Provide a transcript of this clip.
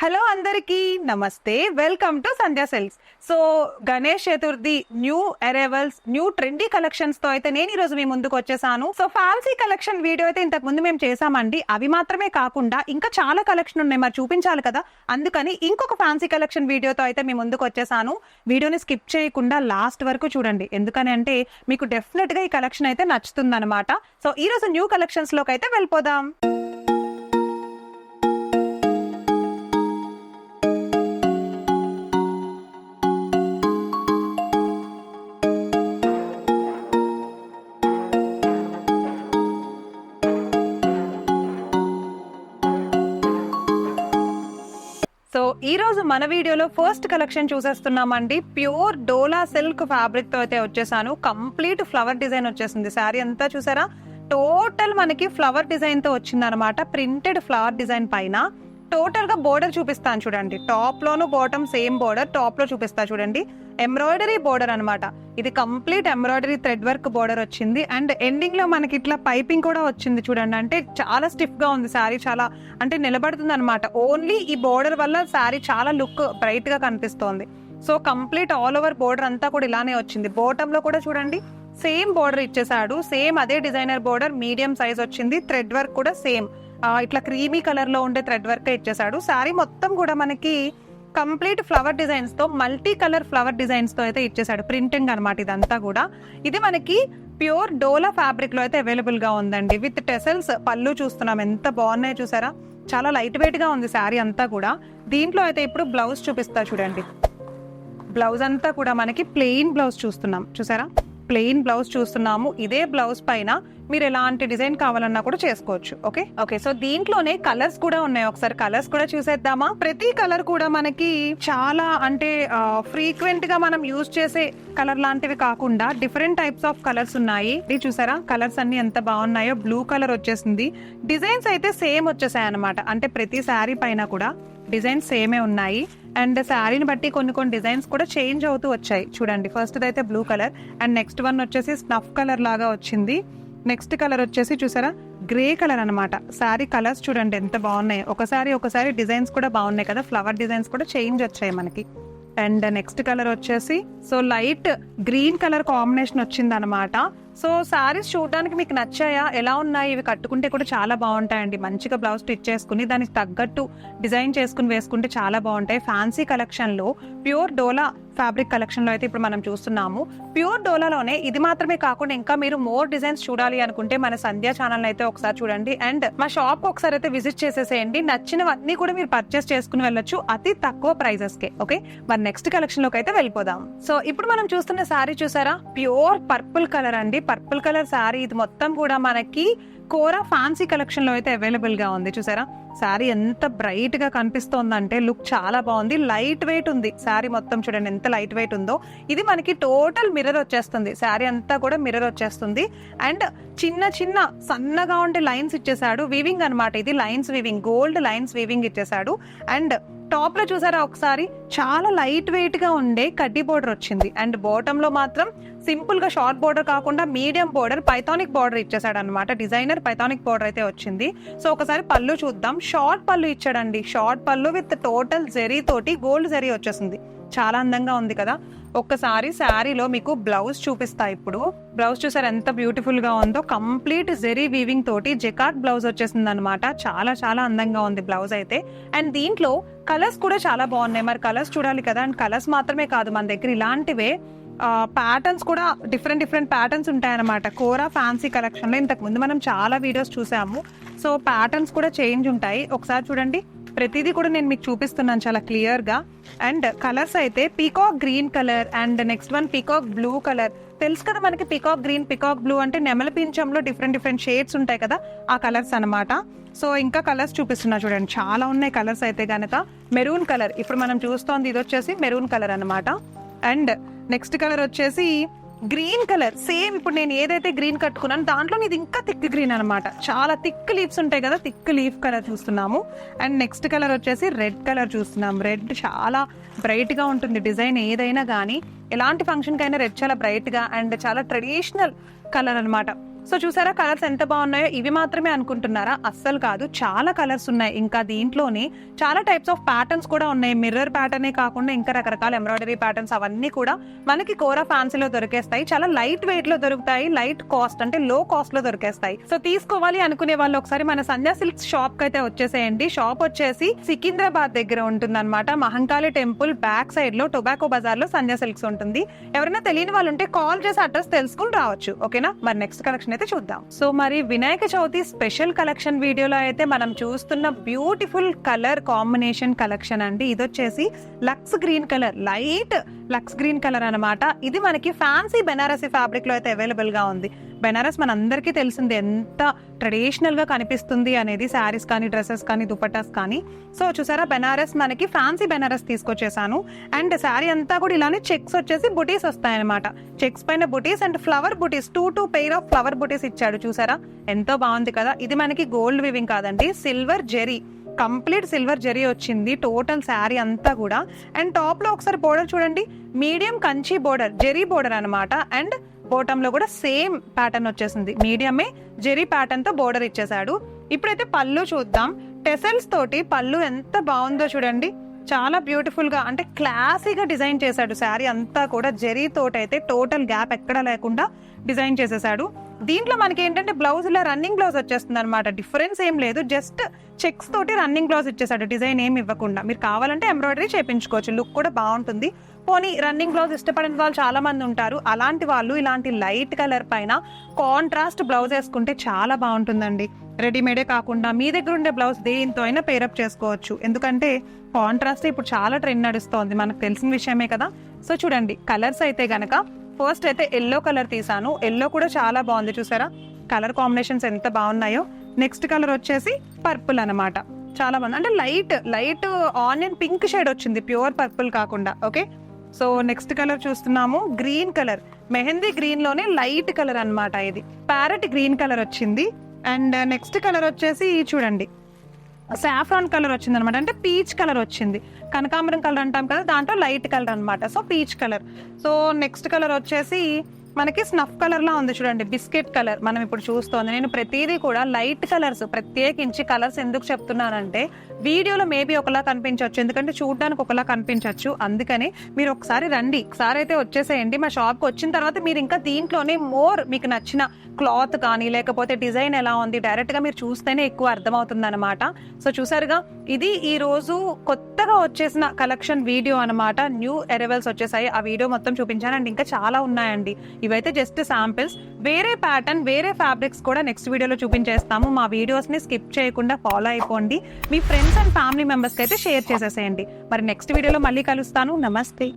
Hello అందరికీ నమస్తే, welcome to Sandhya silks. So Ganesh Chaturthi new arrivals, new trendy collections తో అయితే నేను ఈ రోజు మీ ముందుకు వచ్చేసాను. సో ఫ్యాన్సీ కలెక్షన్ వీడియో అయితే ఇంతకు ముందు మేము చేసామండి. అవి మాత్రమే కాకుండా ఇంకా చాలా కలెక్షన్ ఉన్నాయి, మరి చూపించాలి కదా. అందుకని ఇంకొక ఫ్యాన్సీ కలెక్షన్ వీడియోతో అయితే మీ ముందుకు వచ్చేసాను. వీడియోని స్కిప్ చేయకుండా లాస్ట్ వరకు చూడండి, ఎందుకని అంటే మీకు డెఫినెట్ గా ఈ కలెక్షన్ అయితే నచ్చుతుంది అనమాట. సో ఈ రోజు న్యూ కలెక్షన్స్ లోకి అయితే వెళ్ళిపోదాం. సో ఈ రోజు మన వీడియోలో ఫస్ట్ కలెక్షన్ చూసేస్తున్నామండి. ప్యూర్ డోలా సిల్క్ ఫ్యాబ్రిక్ తో అయితే వచ్చేసాను. కంప్లీట్ ఫ్లవర్ డిజైన్ వచ్చేసింది. శారీ అంతా చూసారా, టోటల్ మనకి ఫ్లవర్ డిజైన్ తో వచ్చింది అనమాట. ప్రింటెడ్ ఫ్లవర్ డిజైన్ పైన టోటల్ గా బోర్డర్ చూపిస్తాను చూడండి. టాప్ లోను బాటమ్ సేమ్ బోర్డర్, టాప్ లో చూపిస్తా చూడండి. ఎంబ్రాయిడరీ బోర్డర్ అనమాట. ఇది complete embroidery thread work border వచ్చింది. అండ్ ఎండింగ్ లో మనకి ఇట్లా పైపింగ్ కూడా వచ్చింది చూడండి. అంటే చాలా స్టిఫ్ గా ఉంది శారీ, చాలా అంటే నిలబడుతుంది అనమాట. ఓన్లీ ఈ బోర్డర్ వల్ల శారీ చాలా లుక్ బ్రైట్ గా కనిపిస్తోంది. So complete all over border అంతా కూడా ఇలానే వచ్చింది. బాటమ్ లో కూడా చూడండి సేమ్ బోర్డర్ ఇచ్చేసాడు. సేమ్ అదే డిజైనర్ బోర్డర్, మీడియం సైజ్ వచ్చింది. థ్రెడ్ వర్క్ కూడా సేమ్ ఇట్లా క్రీమీ కలర్ లో ఉండే థ్రెడ్ వర్క్ ఇచ్చేసాడు. శారీ మొత్తం కూడా మనకి కంప్లీట్ ఫ్లవర్ డిజైన్స్ తో, మల్టీ కలర్ ఫ్లవర్ డిజైన్స్ తో అయితే ఇచ్చేసాడు. ప్రింటింగ్ అనమాట ఇదంతా కూడా. ఇది మనకి ప్యూర్ డోలా ఫ్యాబ్రిక్ లో అయితే అవైలబుల్ గా ఉందండి. విత్ టెసల్స్ పళ్ళు చూస్తున్నాం, ఎంత బాగున్నాయో చూసారా. చాలా లైట్ వెయిట్ గా ఉంది శారీ అంతా కూడా. దీంట్లో అయితే ఇప్పుడు బ్లౌజ్ చూపిస్తా చూడండి. బ్లౌజ్ అంతా కూడా మనకి ప్లెయిన్ బ్లౌజ్ చూస్తున్నాం చూసారా. ప్లెయిన్ బ్లౌజ్ చూస్తున్నాము. ఇదే బ్లౌజ్ పైన మీరు ఎలాంటి డిజైన్ కావాలన్నా కూడా చేసుకోవచ్చు. ఓకే సో దీంట్లోనే కలర్స్ కూడా ఉన్నాయి. ఒకసారి కలర్స్ కూడా చూసేద్దామా. ప్రతి కలర్ కూడా మనకి చాలా అంటే ఫ్రీక్వెంట్ గా మనం యూజ్ చేసే కలర్ లాంటివి కాకుండా డిఫరెంట్ టైప్స్ ఆఫ్ కలర్స్ ఉన్నాయి. ఇది చూసారా, కలర్స్ అన్ని ఎంత బాగున్నాయో. బ్లూ కలర్ వచ్చేసింది. డిజైన్స్ అయితే సేమ్ వచ్చేసాయి అనమాట. అంటే ప్రతి శారీ పైన కూడా డిజైన్స్ సేమే ఉన్నాయి. అండ్ శారీని బట్టి కొన్ని డిజైన్స్ కూడా చేంజ్ అవుతూ వచ్చాయి చూడండి. ఫస్ట్ అయితే blue colour, and next one వచ్చేసి స్నఫ్ కలర్ లాగా వచ్చింది. నెక్స్ట్ కలర్ వచ్చేసి చూసారా గ్రే కలర్ అనమాట. శారీ కలర్స్ చూడండి ఎంత బాగున్నాయి. ఒకసారి డిజైన్స్ కూడా బాగున్నాయి కదా. ఫ్లవర్ డిజైన్స్ కూడా చేంజ్ వచ్చాయి మనకి. అండ్ నెక్స్ట్ కలర్ వచ్చేసి so light green colour combination వచ్చింది అనమాట. సో శారీస్ చూడడానికి మీకు నచ్చాయా, ఎలా ఉన్నాయి? ఇవి కట్టుకుంటే కూడా చాలా బాగుంటాయండి. మంచిగా బ్లౌజ్ స్టిచ్ చేసుకుని దానికి తగ్గట్టు డిజైన్ చేసుకుని వేసుకుంటే చాలా బాగుంటాయి. ఫ్యాన్సీ కలెక్షన్ లో ప్యూర్ డోలా ఫ్యాబ్రిక్ కలెక్షన్ లో అయితే ఇప్పుడు మనం చూస్తున్నాము. ప్యూర్ డోలాలోనే ఇది మాత్రమే కాకుండా ఇంకా మీరు మోర్ డిజైన్స్ చూడాలి అనుకుంటే మన సంధ్యా ఛానల్ అయితే ఒకసారి చూడండి. అండ్ మా షాప్ ఒకసారి అయితే విజిట్ చేసేసేయండి. నచ్చినవన్నీ కూడా మీరు పర్చేస్ చేసుకుని వెళ్ళొచ్చు అతి తక్కువ ప్రైజెస్ కే. ఓకే, మరి నెక్స్ట్ కలెక్షన్ లోకి అయితే వెళ్ళిపోదాం. సో ఇప్పుడు మనం చూస్తున్న శారీ చూసారా, ప్యూర్ పర్పుల్ కలర్ అండి. Purple colour sari. ఇది మొత్తం కూడా మనకి కోరా ఫ్యాన్సీ కలెక్షన్ లో అయితే అవైలబుల్ గా ఉంది. చూసారా శారీ ఎంత బ్రైట్ గా కనిపిస్తోందంటే లుక్ చాలా బాగుంది. లైట్ వెయిట్ ఉంది శారీ మొత్తం. చూడండి ఎంత లైట్ వెయిట్ ఉందో. ఇది మనకి టోటల్ మిర్రర్ వచ్చేస్తుంది. శారీ అంతా కూడా మిర్రర్ వచ్చేస్తుంది. అండ్ చిన్న సన్నగా ఉండే లైన్స్ ఇచ్చేసాడు. వీవింగ్ అనమాట. ఇది lines weaving, gold lines weaving ఇచ్చేసాడు. అండ్ టాప్ లో చూసారా ఒకసారి చాలా లైట్ వెయిట్ గా ఉండే కడ్డీ బోర్డర్ వచ్చింది. అండ్ బాటమ్ లో మాత్రం సింపుల్ గా షార్ట్ బోర్డర్ కాకుండా మీడియం బోర్డర్, పైథానిక్ బోర్డర్ ఇచ్చేసాడు అనమాట. డిజైనర్ పైథానిక్ బోర్డర్ అయితే వచ్చింది. సో ఒకసారి పళ్ళు చూద్దాం. షార్ట్ పళ్ళు ఇచ్చాడండి. షార్ట్ పళ్ళు విత్ టోటల్ జెరీ తోటి గోల్డ్ జెరీ వచ్చేసింది. చాలా అందంగా ఉంది కదా. ఒక్కసారి శారీలో మీకు బ్లౌజ్ చూపిస్తా. ఇప్పుడు బ్లౌజ్ చూసారు ఎంత బ్యూటిఫుల్ గా ఉందో. కంప్లీట్ జెరీ వీవింగ్ తోటి జెకార్డ్ బ్లౌజ్ వచ్చేసింది అనమాట. చాలా అందంగా ఉంది బ్లౌజ్ అయితే. అండ్ దీంట్లో కలర్స్ కూడా చాలా బాగున్నాయి. మరి కలర్స్ చూడాలి కదా. అండ్ కలర్స్ మాత్రమే కాదు, మన దగ్గర ఇలాంటివే ప్యాటర్న్స్ కూడా డిఫరెంట్ ప్యాటర్న్స్ ఉంటాయన్నమాట. కోరా ఫ్యాన్సీ కలెక్షన్ లో ఇంతకు ముందు మనం చాలా వీడియోస్ చూసాము. సో ప్యాటర్న్స్ కూడా చేంజ్ ఉంటాయి. ఒకసారి చూడండి, ప్రతిదీ కూడా నేను మీకు చూపిస్తున్నాను చాలా క్లియర్ గా. అండ్ కలర్స్ అయితే peacock green colour, and next one peacock blue colour. తెలుసు కదా మనకి పీకాక్ గ్రీన్, పీకాక్ బ్లూ అంటే నెమల పింఛంలో డిఫరెంట్ షేడ్స్ ఉంటాయి కదా, ఆ కలర్స్ అనమాట. సో ఇంకా కలర్స్ చూపిస్తున్నా చూడండి, చాలా ఉన్నాయి కలర్స్ అయితే గనక. మెరూన్ కలర్ ఇప్పుడు మనం చూస్తోంది, ఇది వచ్చేసి మెరూన్ కలర్ అనమాట. అండ్ నెక్స్ట్ కలర్ వచ్చేసి గ్రీన్ కలర్. సేమ్ ఇప్పుడు నేను ఏదైతే గ్రీన్ కట్టుకున్నాను దాంట్లో ఇది ఇంకా థిక్ గ్రీన్ అనమాట. చాలా థిక్ లీవ్స్ ఉంటాయి కదా, థిక్ లీఫ్ కలర్ చూస్తున్నాము. అండ్ నెక్స్ట్ కలర్ వచ్చేసి రెడ్ కలర్ చూస్తున్నాం. రెడ్ చాలా బ్రైట్ గా ఉంటుంది డిజైన్ ఏదైనా కానీ. ఎలాంటి ఫంక్షన్ కైనా రెడ్ చాలా బ్రైట్ గా అండ్ చాలా ట్రెడిషనల్ కలర్ అనమాట. సో చూసారా కలర్స్ ఎంత బాగున్నాయో. ఇవి మాత్రమే అనుకుంటున్నారా? అస్సలు కాదు, చాలా కలర్స్ ఉన్నాయి. ఇంకా దీంట్లోనే చాలా టైప్స్ ఆఫ్ ప్యాటర్న్స్ కూడా ఉన్నాయి. మిర్రర్ ప్యాటర్నే కాకుండా ఇంకా రకరకాల ఎంబ్రాయిడరీ ప్యాటర్న్స్ అవన్నీ కూడా మనకి కోరా ఫ్యాన్సీలో దొరికేస్తాయి. చాలా లైట్ వెయిట్ లో దొరుకుతాయి, లైట్ కాస్ట్ అంటే లో కాస్ట్ లో దొరికేస్తాయి. సో తీసుకోవాలి అనుకునే వాళ్ళు ఒకసారి మన సంధ్యా సిల్క్స్ షాప్ కి అయితే వచ్చేసేయండి. షాప్ వచ్చేసి సికింద్రాబాద్ దగ్గర ఉంటుంది అనమాట. మహంకాళి టెంపుల్ బ్యాక్ సైడ్ లో టొబాకో బజార్ లో సంధ్యా సిల్క్స్ ఉంటుంది. ఎవరైనా తెలియని వాళ్ళు ఉంటే కాల్ చేసి అడ్రస్ తెలుసుకుని రావచ్చు. ఓకేనా, మరి నెక్స్ట్ కలెక్షన్ అయితే చూద్దాం. సో మరి వినాయక చవితి స్పెషల్ కలెక్షన్ వీడియోలో అయితే మనం చూస్తున్న బ్యూటిఫుల్ కలర్ కాంబినేషన్ కలెక్షన్ అండి. ఇది వచ్చేసి lush green colour, light lush green colour అన్నమాట. ఇది మనకి ఫ్యాన్సీ బెనారసీ ఫ్యాబ్రిక్ లో అయితే అవైలబుల్ గా ఉంది. బెనారస్ మనందరికీ తెలిసింది ఎంత ట్రెడిషనల్ గా కనిపిస్తుంది అనేది, శారీస్ కానీ డ్రెస్సెస్ కానీ దుపట్టాస్ కానీ. సో చూసారా బెనారస్ మనకి ఫ్యాన్సీ బెనారస్ తీసుకొచ్చేసాను. అండ్ శారీ అంతా కూడా ఇలానే చెక్స్ వచ్చేసి బుటీస్ వస్తాయి అనమాట. చెక్స్ పైన బుటీస్ and flower buttis, 2 pair of flower బుటీస్ ఇచ్చాడు. చూసారా ఎంతో బాగుంది కదా. ఇది మనకి గోల్డ్ వివింగ్ కాదండి, silver zari, complete silver zari వచ్చింది టోటల్ శారీ అంతా కూడా. అండ్ టాప్ లో ఒకసారి బోర్డర్ చూడండి, medium Kanchi border, zari border అనమాట. అండ్ బాటమ్ లో కూడా సేమ్ ప్యాటర్న్ వచ్చేసింది, మీడియమే జెరీ ప్యాటర్న్ తో బోర్డర్ ఇచ్చేసాడు. ఇప్పుడైతే పళ్ళు చూద్దాం. టెసల్స్ తోటి పళ్ళు ఎంత బాగుందో చూడండి, చాలా బ్యూటిఫుల్ గా అంటే క్లాసీగా డిజైన్ చేశాడు. శారీ అంతా కూడా జెరీ తోటి అయితే టోటల్ గ్యాప్ ఎక్కడ లేకుండా డిజైన్ చేసేసాడు. దీంట్లో మనకి ఏంటంటే బ్లౌజ్ ఇలా రన్నింగ్ బ్లౌజ్ వచ్చేస్తుంది అనమాట. డిఫరెన్స్ ఏం లేదు, జస్ట్ చెక్స్ తోటి రన్నింగ్ బ్లౌజ్ ఇచ్చేసాడు, డిజైన్ ఏమి ఇవ్వకుండా. మీరు కావాలంటే ఎంబ్రాయిడరీ చేయించుకోవచ్చు, లుక్ కూడా బాగుంటుంది. పోనీ రన్నింగ్ బ్లౌజ్ ఇష్టపడిన వాళ్ళు చాలా మంది ఉంటారు. అలాంటి వాళ్ళు ఇలాంటి లైట్ కలర్ పైన కాంట్రాస్ట్ బ్లౌజ్ వేసుకుంటే చాలా బాగుంటుందండి. రెడీమేడే కాకుండా మీ దగ్గర ఉండే బ్లౌజ్ దేంతో అయినా పేరప్ చేసుకోవచ్చు. ఎందుకంటే కాంట్రాస్ట్ ఇప్పుడు చాలా ట్రెండ్ నడుస్తోంది, మనకు తెలిసిన విషయమే కదా. సో చూడండి కలర్స్ అయితే గనక ఫస్ట్ అయితే ఎల్లో కలర్ తీసాను. ఎల్లో కూడా చాలా బాగుంది, చూసారా కలర్ కాంబినేషన్స్ ఎంత బాగున్నాయో. నెక్స్ట్ కలర్ వచ్చేసి పర్పుల్ అనమాట, చాలా బాగుంది. అంటే లైట్ ఆనియన్ పింక్ షేడ్ వచ్చింది, ప్యూర్ పర్పుల్ కాకుండా. ఓకే, సో నెక్స్ట్ కలర్ చూస్తున్నాము గ్రీన్ కలర్, మెహందీ గ్రీన్ లోనే లైట్ కలర్ అన్నమాట. ఇది ప్యారెట్ గ్రీన్ కలర్ వచ్చింది. అండ్ నెక్స్ట్ కలర్ వచ్చేసి చూడండి సాఫ్రాన్ కలర్ వచ్చింది అనమాట, అంటే పీచ్ కలర్ వచ్చింది. కనకాంబరం కలర్ అంటాం కదా, దాంట్లో లైట్ కలర్ అనమాట. So peach colour. So next colour వచ్చేసి మనకి స్నఫ్ కలర్ లా ఉంది చూడండి, బిస్కెట్ కలర్ మనం ఇప్పుడు చూస్తోంది. నేను ప్రతిదీ కూడా లైట్ కలర్స్, ప్రత్యేకించి కలర్స్ ఎందుకు చెప్తున్నానంటే వీడియోలో మేబీ ఒకలా కనిపించవచ్చు, ఎందుకంటే చూడడానికి ఒకలా కనిపించవచ్చు. అందుకని మీరు ఒకసారి రండి, ఒకసారి అయితే వచ్చేసేయండి మా షాప్కి. వచ్చిన తర్వాత మీరు ఇంకా దీంట్లోనే మోర్ మీకు నచ్చిన క్లాత్ కానీ లేకపోతే డిజైన్ ఎలా ఉంది డైరెక్ట్ గా మీరు చూస్తేనే ఎక్కువ అర్థమవుతుంది అనమాట. సో చూసారుగా, ఇది ఈ రోజు కొత్తగా వచ్చేసిన కలెక్షన్ వీడియో అనమాట. న్యూ అరైవల్స్ వచ్చేసాయి, ఆ వీడియో మొత్తం చూపించాను. అండ్ ఇంకా చాలా ఉన్నాయండి, ఇవైతే జస్ట్ శాంపిల్స్. వేరే ప్యాటర్న్ వేరే ఫ్యాబ్రిక్స్ కూడా నెక్స్ట్ వీడియోలో చూపించేస్తాము. మా వీడియోస్ ని స్కిప్ చేయకుండా ఫాలో అయిపోండి. మీ ఫ్రెండ్స్ అండ్ ఫ్యామిలీ మెంబర్స్ కి అయితే షేర్ చేసేసేయండి. మరి నెక్స్ట్ వీడియోలో మళ్ళీ కలుస్తాను. నమస్తే.